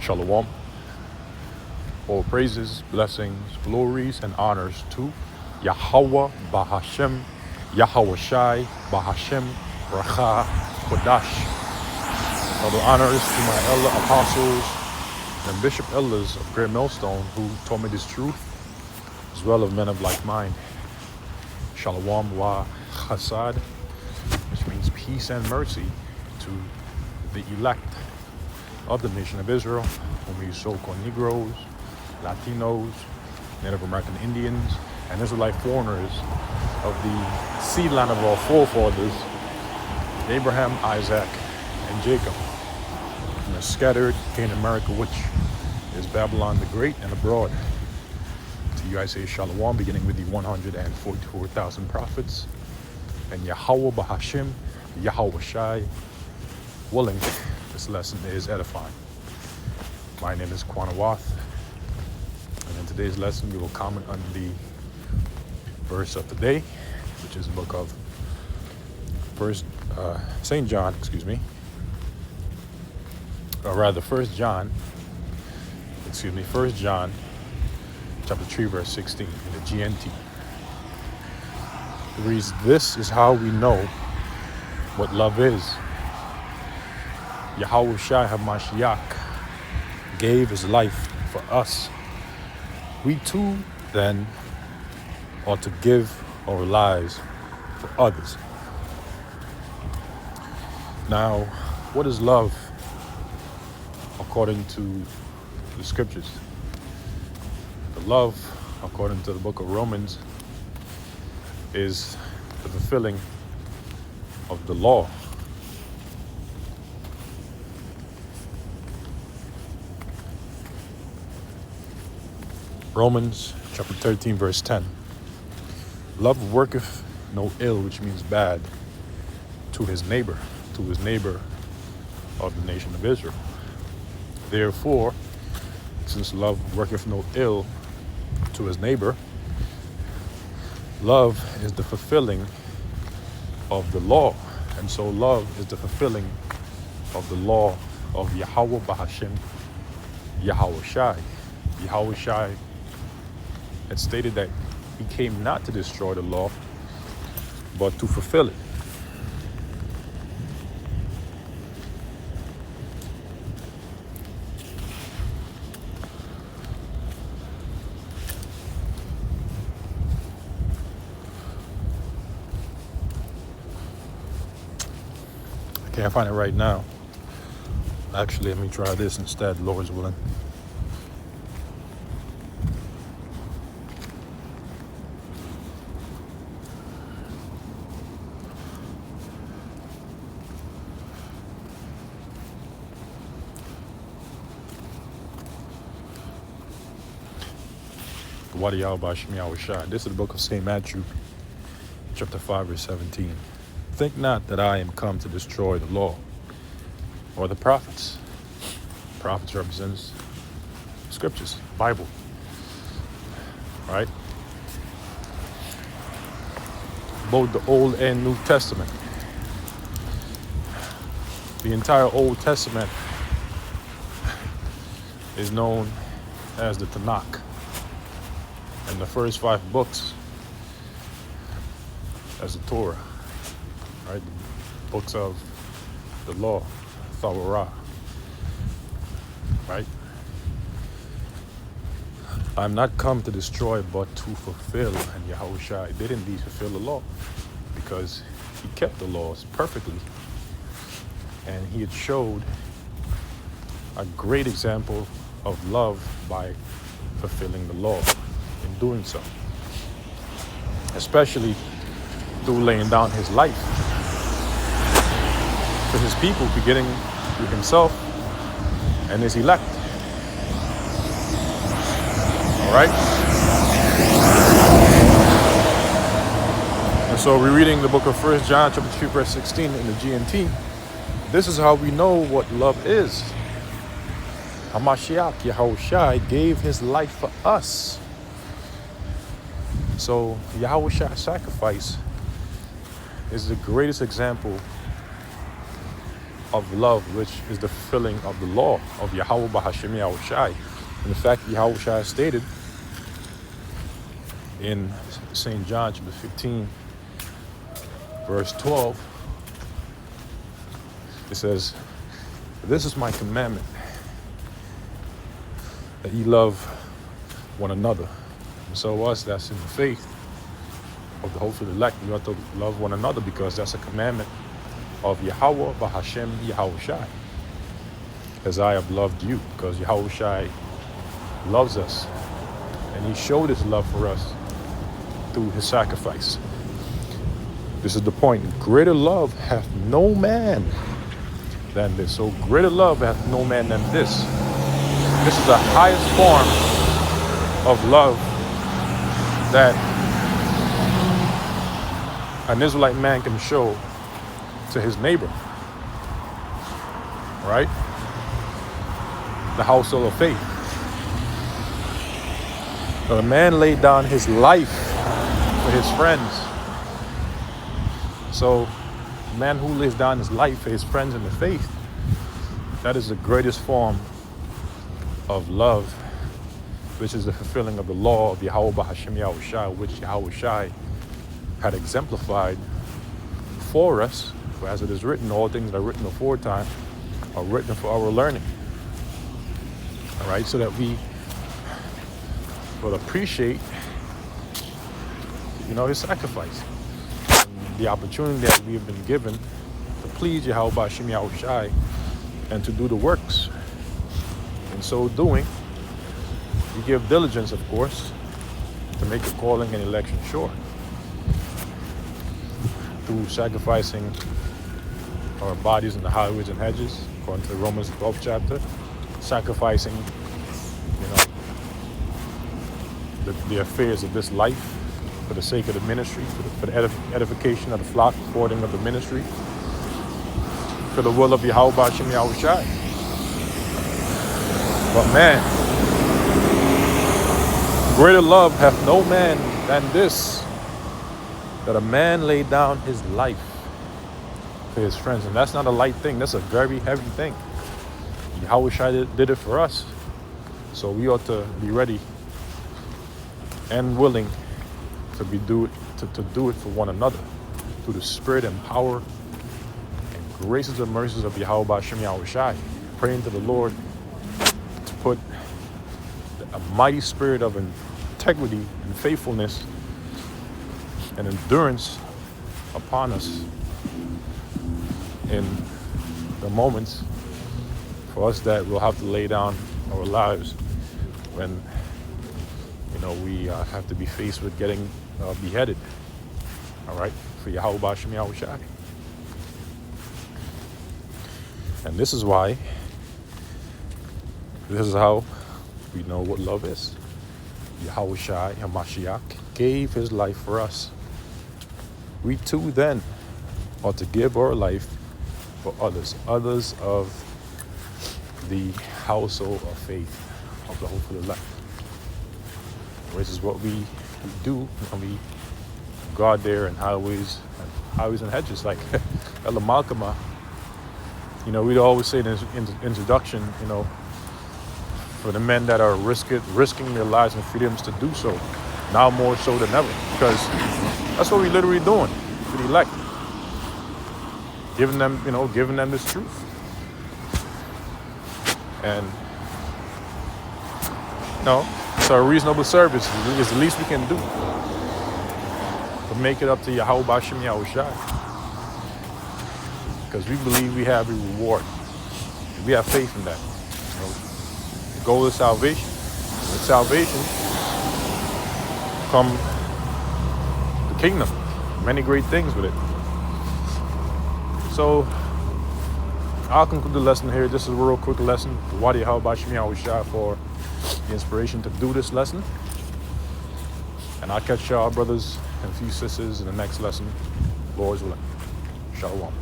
Shalom. All praises, blessings, glories, and honors to Yahweh Bahashem, Yahweh Shai Bahashem, Racha Kodash. All the honors to my elder apostles and bishop elders of Great Millstone who taught me this truth, as well as men of like mind. Shalom wa chasad, which means peace and mercy to the elect of the nation of Israel, whom we so-called Negroes, Latinos, Native American Indians, and Israelite foreigners of the seed line of our forefathers, Abraham, Isaac, and Jacob, from the scattered in America, which is Babylon the Great and abroad. To you I say Shalom, beginning with the 144,000 prophets, and Yahweh Bahashem, Yahweh Shai, willing, this lesson is edifying. My name is Quanawath, and in today's lesson we will comment on the verse of the day, which is the book of St. John, or rather 1 John, chapter 3, verse 16, in the GNT. It reads, "This is how we know what love is. Yahweh Shai HaMashiach gave his life for us. We too, then, ought to give our lives for others." Now, what is love according to the scriptures? The love, according to the book of Romans, is the fulfilling of the law. Romans chapter 13, verse 10. "Love worketh no ill," which means bad, to his neighbor of the nation of Israel. Therefore, since love worketh no ill to his neighbor, love is the fulfilling of the law. And so love is the fulfilling of the law of Yahweh Bahashem, Yahweh Shai. Yahweh Shai had stated that he came not to destroy the law, but to fulfill it. I can't find it right now. Actually, let me try this instead, Lord's willing. This is the book of St. Matthew, chapter 5, verse 17. "Think not that I am come to destroy the law or the prophets." Prophets represents scriptures, Bible, right? Both the Old and New Testament. The entire Old Testament is known as the Tanakh. And the first 5 books as the Torah, right? The books of the law, Torah, right? "I'm not come to destroy, but to fulfill." And Yahweh Shai did indeed fulfill the law, because he kept the laws perfectly. And he had showed a great example of love by fulfilling the law. In doing so, especially through laying down his life for his people, beginning with himself and his elect. All right? And so we're reading the book of 1 John chapter 3, verse 16 in the GNT. This is how we know what love is. HaMashiach, Yahweh Shai, gave his life for us. So Yahweh Shai's sacrifice is the greatest example of love, which is the fulfilling of the law of Yahweh Bahashem Yahushai. And in fact, Yahushai stated in St. John chapter 15, verse 12, it says, "This is my commandment, that ye love one another." And so us that's in the faith of the hopeful elect, we ought to love one another, because that's a commandment of Yahweh Bahashem Yahushai. As I have loved you, because Yahushai loves us, and he showed his love for us through his sacrifice. This is the point. Greater love hath no man than this. So greater love hath no man than this. This is the highest form of love that an Israelite man can show to his neighbor, right? The household of faith. So a man laid down his life for his friends. So a man who lays down his life for his friends in the faith, that is the greatest form of love, which is the fulfilling of the law of Yahweh Bahashem Yahushai, which Yahushai had exemplified for us. For as it is written, all things that are written aforetime are written for our learning. All right, so that we will appreciate, his sacrifice, and the opportunity that we have been given to please Yahweh Bahashem Yahushai and to do the works. In so doing, we give diligence, of course, to make the calling and election sure, through sacrificing our bodies in the highways and hedges, according to the Romans 12th chapter, sacrificing, the affairs of this life for the sake of the ministry, for the edification of the flock, supporting of the ministry, for the will of Yahweh Bahashem Yahushai. But man, greater love hath no man than this, that a man lay down his life for his friends. And that's not a light thing. That's a very heavy thing. Yahushua did it for us. So we ought to be ready and willing to do it for one another, through the spirit and power and graces and mercies of Yahweh Bahashem Yahushai. Praying to the Lord to put a mighty spirit of integrity and faithfulness and endurance upon us in the moments for us that we'll have to lay down our lives when we have to be faced with getting beheaded. All right, for Yahweh Bahashem Yahushai. And this is how we know what love is. Yahushai HaMashiach gave his life for us. We too then ought to give our life for others of the household of faith of the hopeful elect. Which is what we do when we go out there in highways and hedges, like Ella Malkama. We'd always say in his introduction, for the men that are risking their lives and freedoms to do so, now more so than ever, because that's what we're literally doing for the elect, giving them this truth, and it's a reasonable service. It's the least we can do to make it up to Yahweh Bahashem Yahushai, because we believe we have a reward. We have faith in that. The goal is salvation. With salvation come the kingdom, many great things with it. So I'll conclude the lesson here. This is a real quick lesson. Wadi Yahweh Bahashem Yahushai for the inspiration to do this lesson. And I'll catch y'all brothers and few sisters in the next lesson, Lord's willing. Shalom.